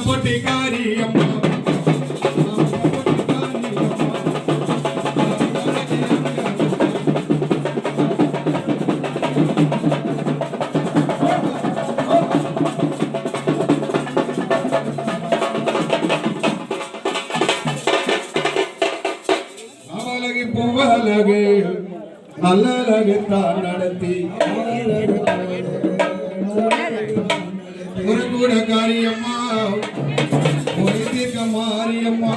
பொட்டிக்காரி அம்மா அவலகி பூவலகு நல்லலகு தான் நடத்தி ஒரு கூட காரியம்மா ஒரு தீர்க்க மாரியம்மா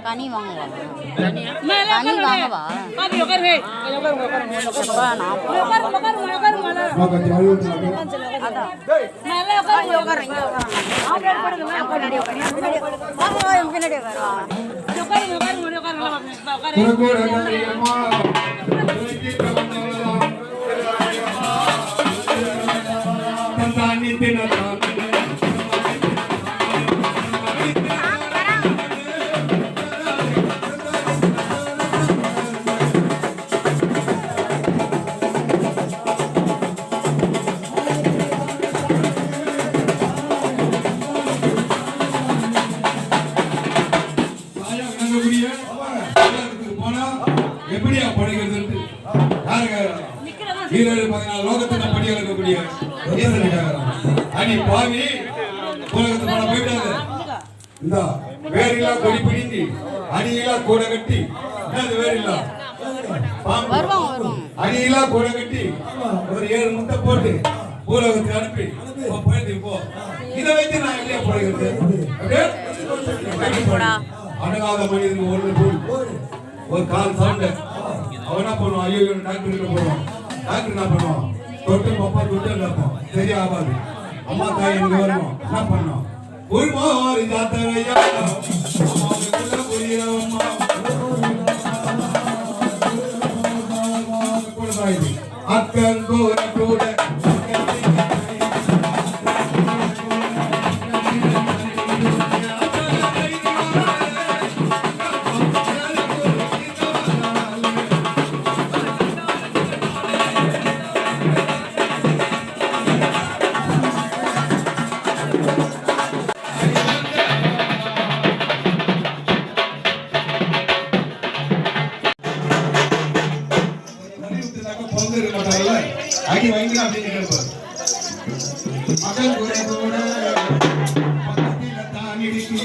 கனி வாங்கவா எப்படியா படிக்கிறது லோகத்தை படி அளக்கக்கூடிய அடி பாவி உலகத்தை போயிட்டாங்க இந்த வேறில்லா கொடி பிடிங்கி அடியிலா கூட கட்டி என்னது வேறில்லா அடியிலா கூட கட்டி ஒரு 7 முட்டை போட்டு உலகத்துக்கு அனுப்பி போயிட்டு போ. இதை வைத்து நான் இல்லையா படுகிறது அடங்காத மனிதனுக்கு ஒரு கால் சவுண்ட் அவன் என்ன பண்ணுவான், ஐயோ டாக்டர் கிட்ட போடுவான். டாக்டர் என்ன பண்ணுவான், தொட்டு பப்பா தொட்டு இருப்போம், சரியா ஆகாது. அம்மா தாய் எனக்கு வருவோம், என்ன பண்ணோம், ஒரு மாறி ஜாத்தரையா அக்கன் கூட கூட அடி வாங்கி அப்படின்னு கேட்பார். மகன் கூட கூட பக்கத்தில் தான் இடிக்கு